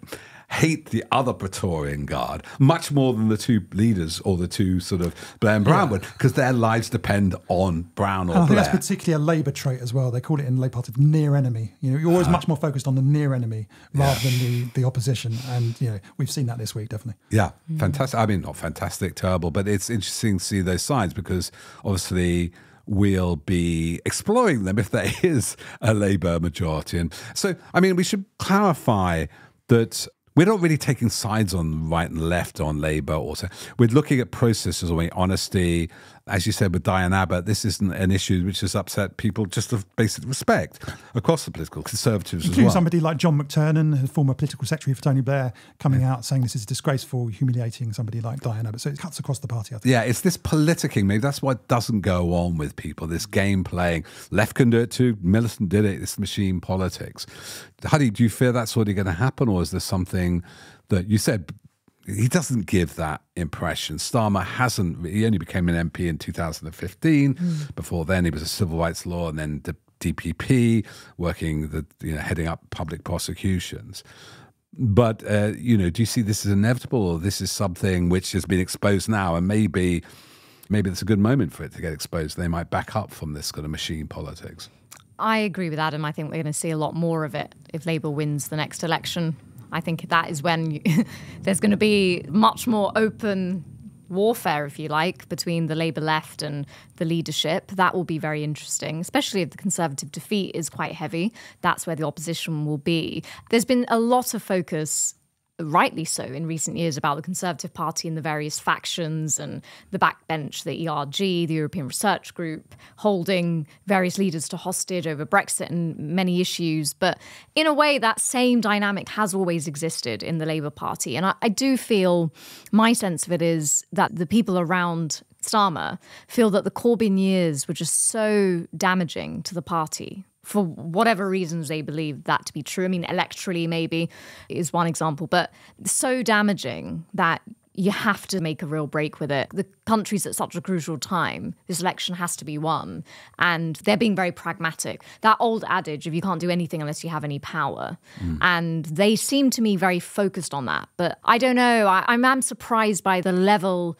B: hate the other Praetorian Guard much more than the two leaders or the two sort of Blair and Brown would, because their lives depend on Brown or
C: And I think
B: Blair.
C: that's particularly a Labour trait as well. They call it in the Labour Party near enemy. You know, you're always much more focused on the near enemy rather than the opposition. And, you know, we've seen that this week, definitely.
B: Yeah, fantastic. I mean, not fantastic, terrible, but it's interesting to see those signs, because obviously we'll be exploring them if there is a Labour majority. And so, I mean, we should clarify that we're not really taking sides on right and left on Labour. Also, we're looking at processes or honesty. As you said with Diane Abbott, this isn't an issue which has upset people just of basic respect across the political conservatives
C: Including
B: as well.
C: somebody like John McTernan, the former political secretary for Tony Blair, coming out saying this is disgraceful, humiliating somebody like Diane Abbott. So it cuts across the party, I think.
B: Yeah, it's this politicking. Maybe that's what doesn't go on with people, this game playing. Left can do it too. Millicent did it. It's machine politics. Hardeep, do you fear that's already going to happen, or is there something that you said he doesn't give that impression? Starmer hasn't. He only became an MP in 2015. Before then, he was a civil rights law and then the DPP, working heading up public prosecutions. But do you see this as inevitable, or this is something which has been exposed now, and maybe it's a good moment for it to get exposed? They might back up from this kind of machine politics.
D: I agree with Adam. I think we're going to see a lot more of it if Labour wins the next election. I think that is when there's going to be much more open warfare, if you like, between the Labour left and the leadership. That will be very interesting, especially if the Conservative defeat is quite heavy. That's where the opposition will be. There's been a lot of focus, rightly so, in recent years about the Conservative Party and the various factions and the backbench, the ERG, the European Research Group, holding various leaders to hostage over Brexit and many issues. But in a way, that same dynamic has always existed in the Labour Party. And I do feel, my sense of it is that the people around Starmer feel that the Corbyn years were just so damaging to the party, for whatever reasons they believe that to be true. I mean, electorally maybe is one example, but so damaging that you have to make a real break with it. The country's at such a crucial time. This election has to be won. And they're being very pragmatic. That old adage of you can't do anything unless you have any power. And they seem to me very focused on that. But I don't know. I'm surprised by the level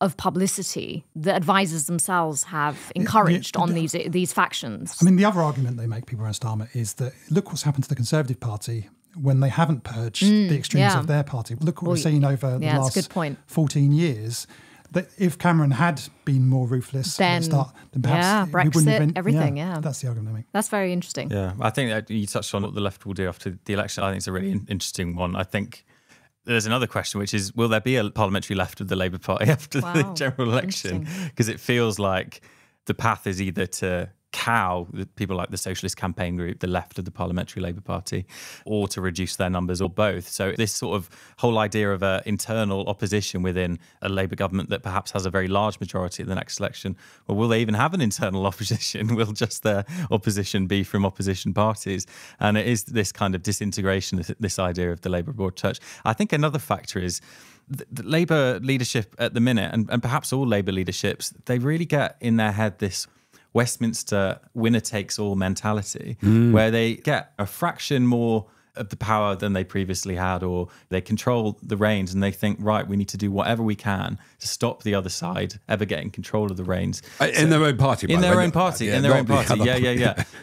D: of publicity that advisors themselves have encouraged on these factions.
C: I mean, the other argument they make, people around Starmer, is that look what's happened to the Conservative Party when they haven't purged the extremes of their party. Look what we've seen over the last 14 years. That if Cameron had been more ruthless
D: then
C: perhaps
D: Brexit,
C: we wouldn't have been,
D: everything,
C: That's the argument they make.
D: That's very interesting.
A: Yeah, I think that you touched on what the left will do after the election. I think it's a really interesting one. I think there's another question, which is, will there be a parliamentary left of the Labour Party after the general election? Because it feels like the path is either to cow the people like the Socialist Campaign Group, the left of the Parliamentary Labour Party, or to reduce their numbers, or both. So this sort of whole idea of an internal opposition within a Labour government that perhaps has a very large majority at the next election, well, will they even have an internal opposition? Will just their opposition be from opposition parties? And it is this kind of disintegration, this idea of the Labour broad church. I think another factor is the Labour leadership at the minute, and perhaps all Labour leaderships, they really get in their head this Westminster winner-takes-all mentality, where they get a fraction more of the power than they previously had, or they control the reins and they think, right, we need to do whatever we can to stop the other side ever getting control of the reins.
B: In their own party,
A: in their own party.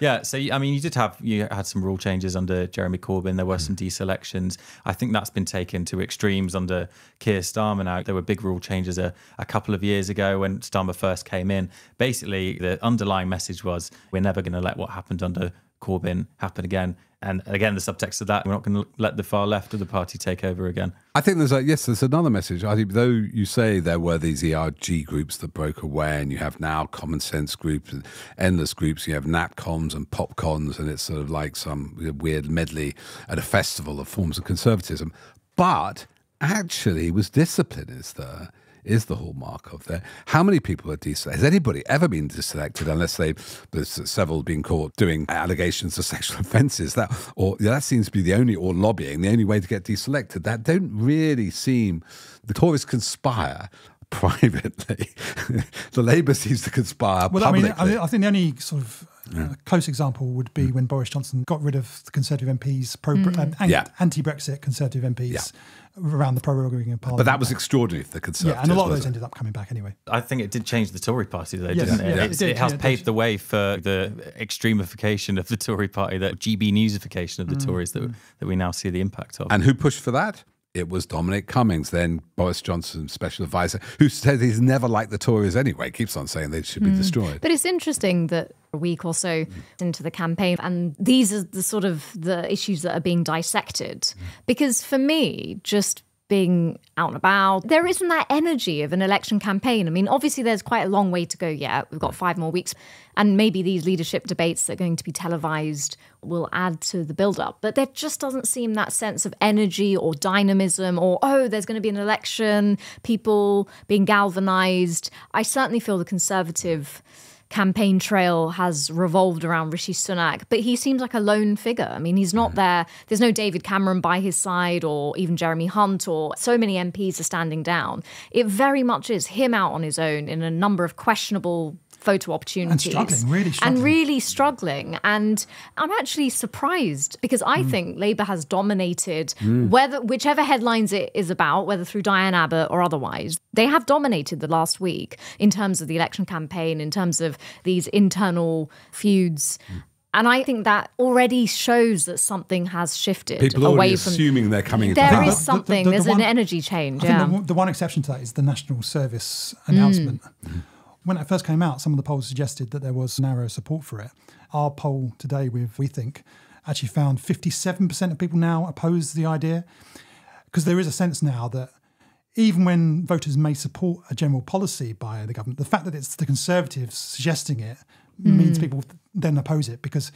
A: Yeah. So, I mean, you had some rule changes under Jeremy Corbyn. There were some deselections. I think that's been taken to extremes under Keir Starmer now. There were big rule changes a couple of years ago when Starmer first came in. Basically, the underlying message was, we're never going to let what happened under Corbyn happen again. And again, the subtext of that, we're not going to let the far left of the party take over again.
B: I think there's another message. I think, though you say there were these ERG groups that broke away, and you have now common sense groups and endless groups, you have NatCons and PopCons, and it's sort of like some weird medley at a festival of forms of conservatism. But actually, was discipline is the hallmark of that. How many people are deselected? Has anybody ever been deselected unless there's several been caught doing allegations of sexual offences? That seems to be the only, or lobbying, the only way to get deselected. That don't really seem. The Tories conspire privately. The Labour seems to conspire publicly.
C: I think the only sort of A close example would be when Boris Johnson got rid of the Conservative MPs, anti-Brexit Conservative MPs around the proroguing of Parliament.
B: But that was extraordinary for the Conservatives.
C: Yeah, and a lot of those ended up coming back anyway.
A: I think it did change the Tory party, though,
C: Yes,
A: didn't it?
C: yeah,
A: It has paved the way for the extremification of the Tory party, that GB newsification of the Tories that we now see the impact of.
B: And who pushed for that? It was Dominic Cummings, then Boris Johnson's special advisor, who said he's never liked the Tories anyway, keeps on saying they should be destroyed.
D: But it's interesting that a week or so into the campaign, and these are the sort of the issues that are being dissected. Because for me, just being out and about, there isn't that energy of an election campaign. I mean, obviously there's quite a long way to go yet. We've got 5 more weeks, and maybe these leadership debates that are going to be televised will add to the build-up. But there just doesn't seem that sense of energy or dynamism or, oh, there's going to be an election, people being galvanised. I certainly feel the Conservative campaign trail has revolved around Rishi Sunak, but he seems like a lone figure. I mean, he's not there. There's no David Cameron by his side, or even Jeremy Hunt, or so many MPs are standing down. It very much is him out on his own in a number of questionable photo opportunities.
C: And
D: really struggling. And I'm actually surprised, because I think Labour has dominated, whichever headlines it is about, whether through Diane Abbott or otherwise, they have dominated the last week in terms of the election campaign, in terms of these internal feuds. And I think that already shows that something has shifted
B: People
D: away
B: from
D: from.
B: assuming they're coming into
D: There
B: power.
D: is something. There's an energy change.
C: I think the one exception to that is the National Service announcement. When it first came out, some of the polls suggested that there was narrow support for it. Our poll today with We Think actually found 57% of people now oppose the idea, because there is a sense now that even when voters may support a general policy by the government, the fact that it's the Conservatives suggesting it means people then oppose it, because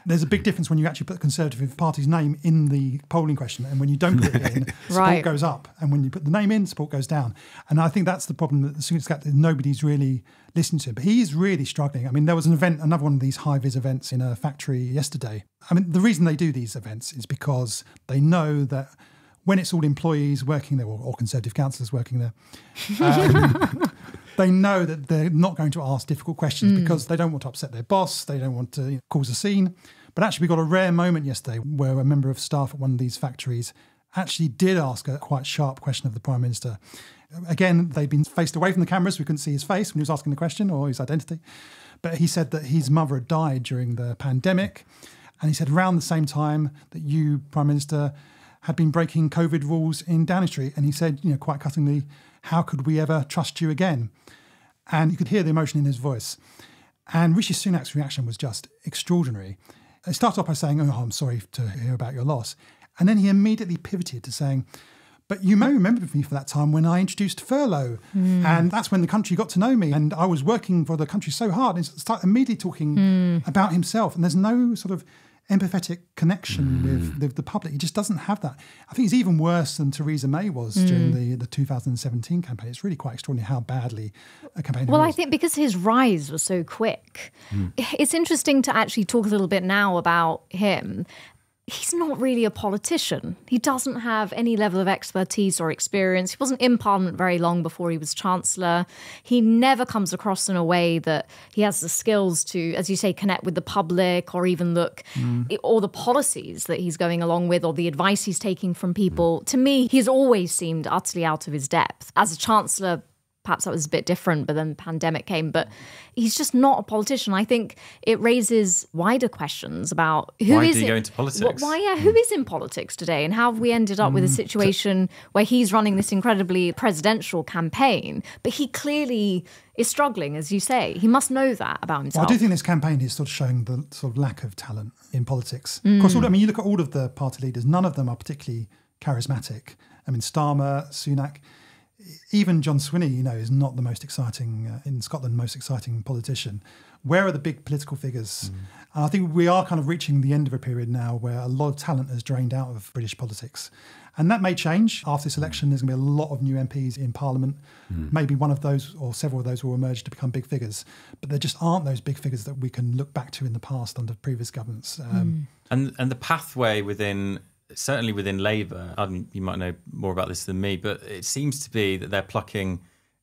C: there's a big difference when you actually put the Conservative Party's name in the polling question, and when you don't put it in, support goes up. And when you put the name in, support goes down. And I think that's the problem that the Sunak got, that nobody's really listening to him. But he is really struggling. I mean, there was an event, another one of these high-vis events in a factory yesterday. I mean, the reason they do these events is because they know that when it's all employees working there, or Conservative councillors working there, they know that they're not going to ask difficult questions because they don't want to upset their boss, they don't want to cause a scene. But actually, we got a rare moment yesterday where a member of staff at one of these factories actually did ask a quite sharp question of the Prime Minister. Again, they'd been faced away from the cameras, we couldn't see his face when he was asking the question or his identity. But he said that his mother had died during the pandemic. And he said around the same time that you, Prime Minister, had been breaking COVID rules in Downing Street. And he said, quite cuttingly, how could we ever trust you again? And you could hear the emotion in his voice. And Rishi Sunak's reaction was just extraordinary. He started off by saying, oh, I'm sorry to hear about your loss. And then he immediately pivoted to saying, but you may remember me for that time when I introduced furlough. And that's when the country got to know me. And I was working for the country so hard. And he started immediately talking about himself. And there's no sort of empathetic connection with the public. He just doesn't have that. I think he's even worse than Theresa May was during the 2017 campaign. It's really quite extraordinary how badly a campaign
D: Well,
C: is.
D: I think because his rise was so quick, it's interesting to actually talk a little bit now about him. He's not really a politician. He doesn't have any level of expertise or experience. He wasn't in Parliament very long before he was Chancellor. He never comes across in a way that he has the skills to, as you say, connect with the public or even look, or the policies that he's going along with or the advice he's taking from people. To me, he's always seemed utterly out of his depth. As a Chancellor, perhaps that was a bit different, but then the pandemic came. But he's just not a politician. I think it raises wider questions about who is
A: he go into politics?
D: Who is in politics today, and how have we ended up with a situation where he's running this incredibly presidential campaign, but he clearly is struggling, as you say. He must know that about himself.
C: Well, I do think this campaign is sort of showing the sort of lack of talent in politics. Of course, you look at all of the party leaders, none of them are particularly charismatic. I mean, Starmer, Sunak, even John Swinney, is not the most exciting, in Scotland, most exciting politician. Where are the big political figures? And I think we are kind of reaching the end of a period now where a lot of talent has drained out of British politics. And that may change after this election. There's going to be a lot of new MPs in Parliament. Maybe one of those or several of those will emerge to become big figures. But there just aren't those big figures that we can look back to in the past under previous governments.
A: And the pathway certainly within Labour, you might know more about this than me, but it seems to be that they're plucking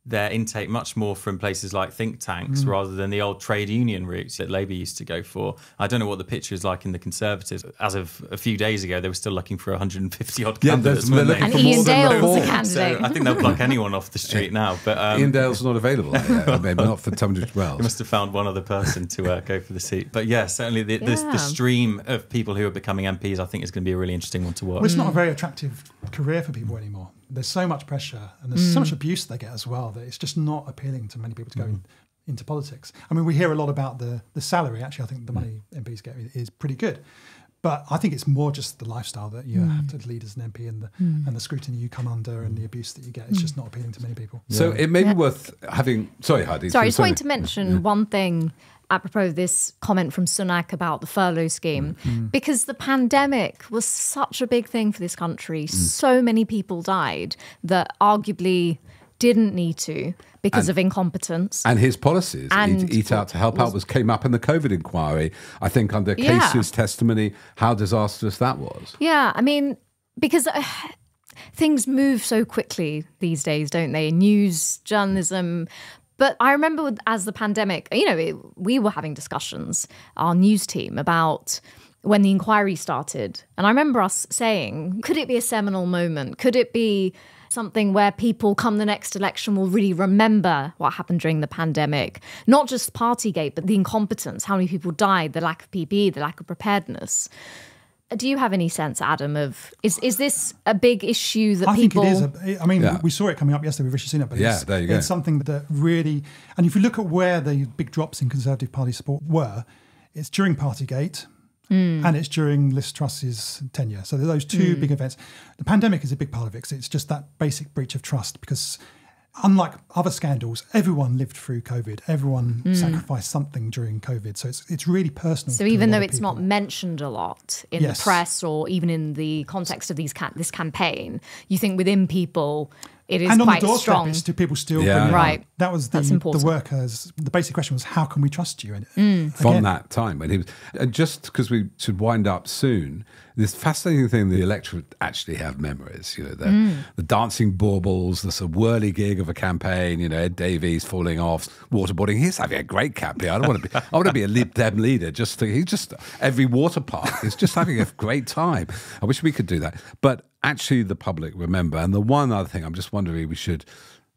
A: their intake much more from places like think tanks rather than the old trade union routes that Labour used to go for. I don't know what the picture is like in the Conservatives. As of a few days ago, they were still looking for 150 odd candidates.
B: they're looking
D: And
B: for
D: Iain
B: more than
D: Dale was a
B: four.
D: candidate.
A: So I think they'll pluck anyone off the street now. But
B: Iain Dale's not available. Maybe not for Tunbridge Wells.
A: they must have found one other person to go for the seat. But yeah, certainly the stream of people who are becoming MPs, I think, is going to be a really interesting one to watch.
C: Well, it's not a very attractive career for people anymore. There's so much pressure and there's so much abuse they get as well that it's just not appealing to many people to go into politics. I mean, we hear a lot about the salary. Actually, I think the money MPs get is pretty good. But I think it's more just the lifestyle that you have to lead as an MP and the scrutiny you come under and the abuse that you get. It's just not appealing to many people.
B: So it may be worth having... Sorry, Hardeep.
D: Sorry, I just wanted to mention one thing apropos of this comment from Sunak about the furlough scheme, because the pandemic was such a big thing for this country. So many people died that arguably didn't need to because of incompetence.
B: And his policies, Eat Out to Help Out, came up in the COVID inquiry, I think, under Casey's testimony, how disastrous that was.
D: Yeah, I mean, because things move so quickly these days, don't they? News, journalism. But I remember as the pandemic, we were having discussions, our news team, about when the inquiry started. And I remember us saying, could it be a seminal moment? Could it be something where people come the next election will really remember what happened during the pandemic? Not just Partygate, but the incompetence, how many people died, the lack of PPE, the lack of preparedness. Do you have any sense, Adam, of is this a big issue that people...
C: I think it is. I mean, we saw it coming up yesterday with Rishi Sunak, but
B: there you go.
C: It's something that really... And if you look at where the big drops in Conservative Party support were, it's during Partygate and it's during Liz Truss's tenure. So those two big events. The pandemic is a big part of it because it's just that basic breach of trust because... Unlike other scandals, everyone lived through COVID. Everyone sacrificed something during COVID. So it's really personal.
D: So even though it's not mentioned a lot in the press or even in the context of this campaign, you think within people it is quite strong. And on the doorstep, it's to people still bringing it up. That was the workers. The basic question was, how can we trust you?
B: From that time when he was... And just because we should wind up soon... This fascinating thing, the electorate actually have memories. The dancing baubles, the sort of whirly-gig of a campaign. Ed Davies falling off, waterboarding. He's having a great campaign. I want to be a Lib Dem leader. Every water park is just having a great time. I wish we could do that, but actually, the public remember. And the one other thing I'm just wondering we should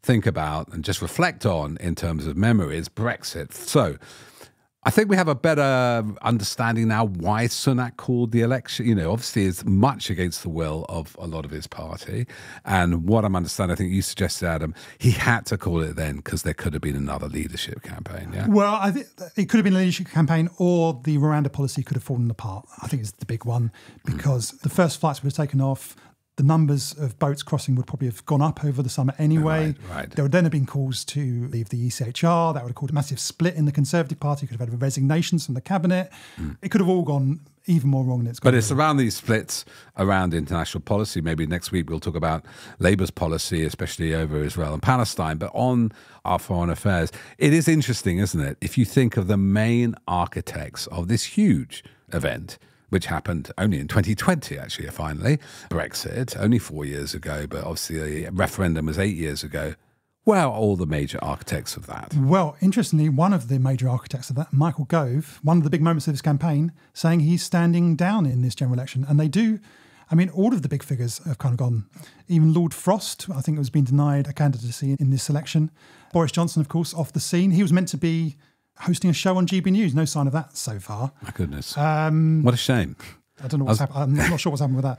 B: think about and just reflect on in terms of memory is Brexit. So. I think we have a better understanding now why Sunak called the election. Obviously it's much against the will of a lot of his party. And what I'm understanding, I think you suggested, Adam, he had to call it then because there could have been another leadership campaign, yeah?
C: Well, I think it could have been a leadership campaign or the Rwanda policy could have fallen apart. I think it's the big one because the first flights would have taken off. The numbers of boats crossing would probably have gone up over the summer anyway.
B: Right.
C: There would then have been calls to leave the ECHR. That would have caused a massive split in the Conservative Party. Could have had resignations from the cabinet. It could have all gone even more wrong than it's gone.
B: But it's around these splits around international policy. Maybe next week we'll talk about Labour's policy, especially over Israel and Palestine. But on our foreign affairs, it is interesting, isn't it? If you think of the main architects of this huge event, which happened only in 2020, actually, finally. Brexit, only 4 years ago, but obviously the referendum was 8 years ago. Where are all the major architects of that?
C: Well, interestingly, one of the major architects of that, Michael Gove, one of the big moments of this campaign, saying he's standing down in this general election. And they do, I mean, all of the big figures have kind of gone. Even Lord Frost, I think, was being denied a candidacy in this election. Boris Johnson, of course, off the scene. He was meant to be hosting a show on GB News. No sign of that so far.
B: My goodness. What a shame.
C: I don't know what's happened. I'm not sure what's happened with that.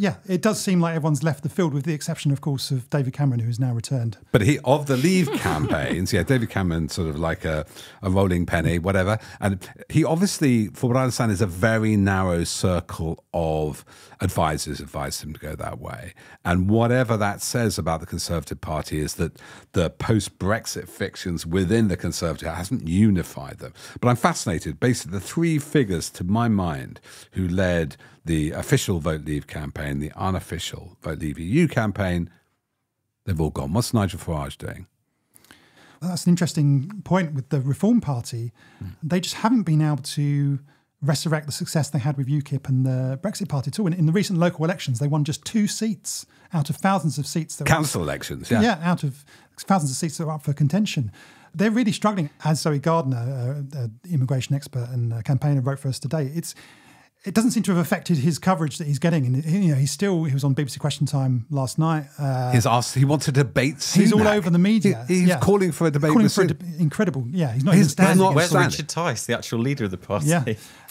C: Yeah, it does seem like everyone's left the field with the exception, of course, of David Cameron, who has now returned.
B: But of the Leave campaigns, David Cameron sort of like a rolling penny, whatever. And he obviously, for what I understand, is a very narrow circle of advisors advised him to go that way. And whatever that says about the Conservative Party is that the post-Brexit fictions within the Conservative hasn't unified them. But I'm fascinated. Basically, the three figures, to my mind, who led the official Vote Leave campaign, the unofficial Vote Leave EU campaign, they've all gone. What's Nigel Farage doing?
C: Well, that's an interesting point with the Reform Party. They just haven't been able to resurrect the success they had with UKIP and the Brexit Party too. In the recent local elections, they won just 2 seats out of thousands of seats. That
B: Council elections, yeah.
C: Yeah, out of thousands of seats that were up for contention. They're really struggling. As Zoe Gardner, an immigration expert and a campaigner, wrote for us today, it doesn't seem to have affected his coverage that he's getting. And he was on BBC Question Time last night.
B: He wants to debate Sunak.
C: He's all over the media.
B: He's calling for a debate with Sunak.
C: Incredible. Yeah, he's not even standing.
A: Where's Richard Tice, the actual leader of the party?
C: Yeah.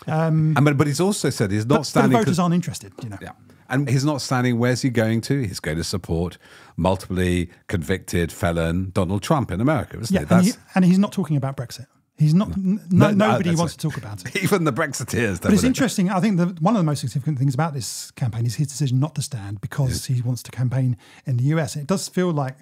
B: But he's also said he's not standing.
C: But the voters aren't interested,
B: Yeah. And he's not standing. Where's he going to? He's going to support multiply convicted felon Donald Trump in America, isn't he?
C: And he's not talking about Brexit. He's not. Nobody wants to talk about it.
B: Even the Brexiteers.
C: But it's interesting. I think one of the most significant things about this campaign is his decision not to stand because he wants to campaign in the US. And it does feel like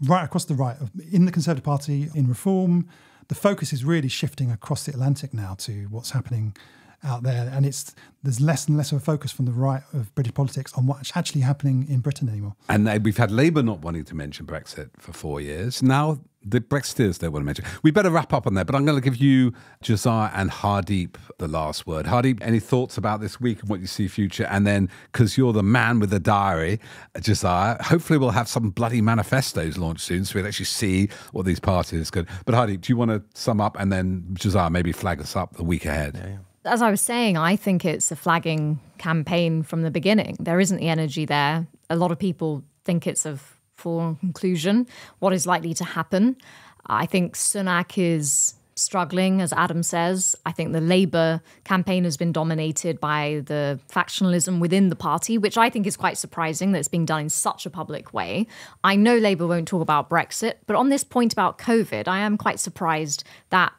C: right across the right, in the Conservative Party, in Reform, the focus is really shifting across the Atlantic now to what's happening out there, and there's less and less of a focus from the right of British politics on what's actually happening in Britain anymore.
B: And we've had Labour not wanting to mention Brexit for 4 years. Now the Brexiteers don't want to mention. We better wrap up on that, but I'm going to give you, Josiah and Hardeep, the last word. Hardeep, any thoughts about this week and what you see future? And then, because you're the man with the diary, Josiah, hopefully we'll have some bloody manifestos launched soon so we'll actually see what these parties could. But Hardeep, do you want to sum up and then, Josiah, maybe flag us up the week ahead?
A: Yeah.
D: As I was saying, I think it's a flagging campaign from the beginning. There isn't the energy there. A lot of people think it's a foregone conclusion. What is likely to happen? I think Sunak is struggling, as Adam says. I think the Labour campaign has been dominated by the factionalism within the party, which I think is quite surprising that it's being done in such a public way. I know Labour won't talk about Brexit, but on this point about COVID, I am quite surprised that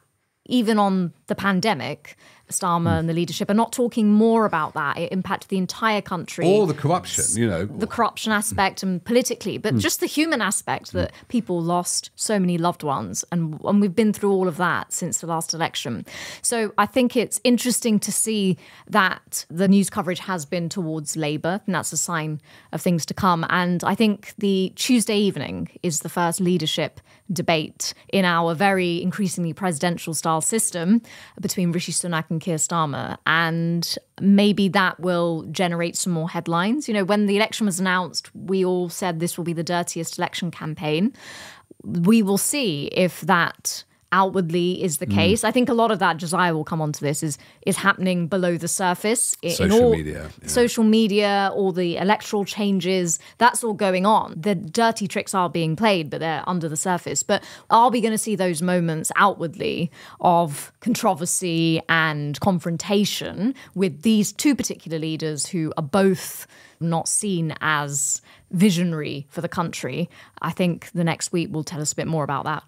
D: even on the pandemic, Starmer and the leadership are not talking more about that. It impacted the entire country.
B: Or the corruption,
D: The corruption aspect and politically, but just the human aspect that people lost so many loved ones. And we've been through all of that since the last election. So I think it's interesting to see that the news coverage has been towards Labour, and that's a sign of things to come. And I think the Tuesday evening is the first leadership debate in our very increasingly presidential style system between Rishi Sunak and Keir Starmer, and maybe that will generate some more headlines. When the election was announced, we all said this will be the dirtiest election campaign. We will see if that outwardly is the case. I think a lot of that, Josiah will come on to this, is happening below the surface. Social media, all the electoral changes, that's all going on. The dirty tricks are being played, but they're under the surface. But are we going to see those moments outwardly of controversy and confrontation with these two particular leaders who are both not seen as visionary for the country? I think the next week will tell us a bit more about that.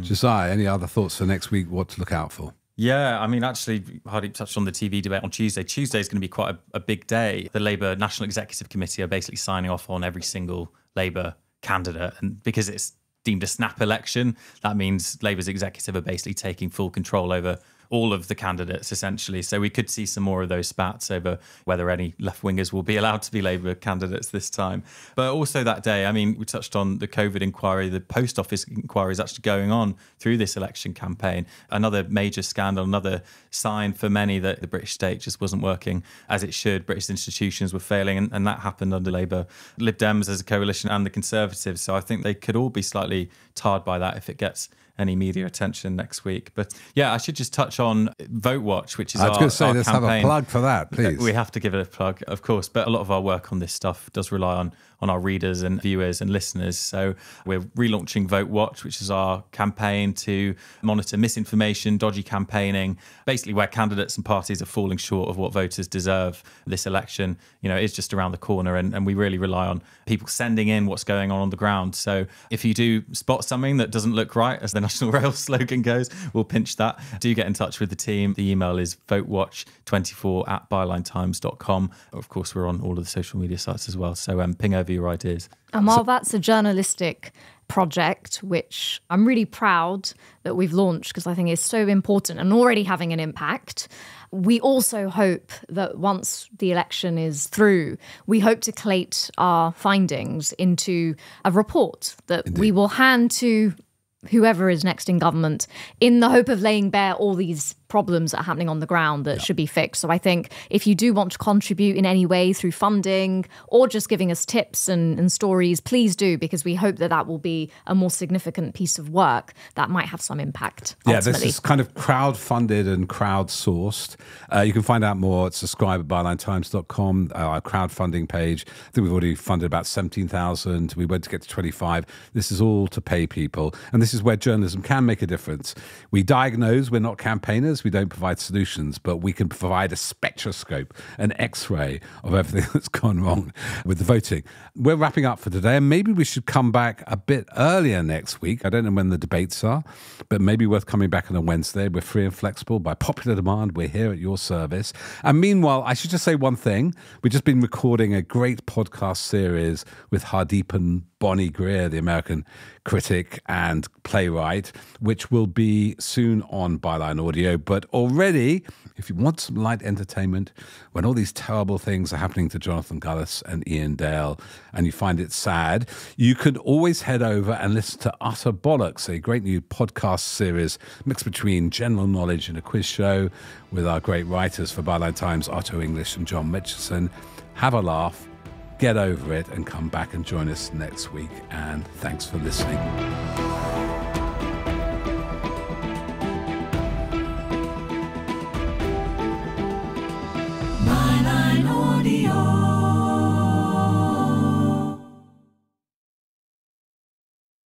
B: Josiah, any other thoughts for next week? What to look out for?
A: Yeah, I mean, actually, Hardeep touched on the TV debate on Tuesday. Tuesday is going to be quite a big day. The Labour National Executive Committee are basically signing off on every single Labour candidate. And because it's deemed a snap election, that means Labour's executive are basically taking full control over all of the candidates, essentially. So we could see some more of those spats over whether any left-wingers will be allowed to be Labour candidates this time. But also that day, I mean, we touched on the COVID inquiry. The Post Office inquiry is actually going on through this election campaign. Another major scandal, another sign for many that the British state just wasn't working as it should. British institutions were failing, and that happened under Labour, Lib Dems as a coalition, and the Conservatives. So I think they could all be slightly tarred by that if it gets any media attention next week. But yeah, I should just touch on Vote Watch, which is
B: I was going to say, let's
A: campaign.
B: have a plug for that, please.
A: We have to give it a plug, of course, but a lot of our work on this stuff does rely on our readers and viewers and listeners. So we're relaunching Vote Watch, which is our campaign to monitor misinformation, dodgy campaigning, basically where candidates and parties are falling short of what voters deserve this election. It's just around the corner, and we really rely on people sending in what's going on the ground. So if you do spot something that doesn't look right, as the National Rail slogan goes, we'll pinch that. Do get in touch with the team. The email is votewatch24@bylinetimes.com. Of course, we're on all of the social media sites as well. So ping over your ideas.
D: And while that's a journalistic project, which I'm really proud that we've launched because I think it's so important and already having an impact, we also hope that once the election is through, we hope to collate our findings into a report that we will hand to whoever is next in government in the hope of laying bare all these problems that are happening on the ground that should be fixed. So I think if you do want to contribute in any way through funding or just giving us tips and stories, please do, because we hope that will be a more significant piece of work that might have some impact. Ultimately.
B: This is kind of crowd-funded and crowd-sourced. You can find out more at subscribe at bylinetimes.com, our crowdfunding page. I think we've already funded about 17,000. We went to get to 25. This is all to pay people. And this is where journalism can make a difference. We diagnose, we're not campaigners, we don't provide solutions, but we can provide a spectroscope, an X-ray of everything that's gone wrong with the voting. We're wrapping up for today, and maybe we should come back a bit earlier next week. I don't know when the debates are, but maybe worth coming back on a Wednesday. We're free and flexible. By popular demand, we're here at your service. And meanwhile, I should just say one thing. We've just been recording a great podcast series with Hardeep and Bonnie Greer, the American critic and playwright, which will be soon on Byline Audio. But already, if you want some light entertainment, when all these terrible things are happening to Jonathan Gullis and Iain Dale, and you find it sad, you could always head over and listen to Utter Bollocks, a great new podcast series mixed between general knowledge and a quiz show with our great writers for Byline Times, Otto English and John Mitchison. Have a laugh. Get over it and come back and join us next week. And thanks for listening.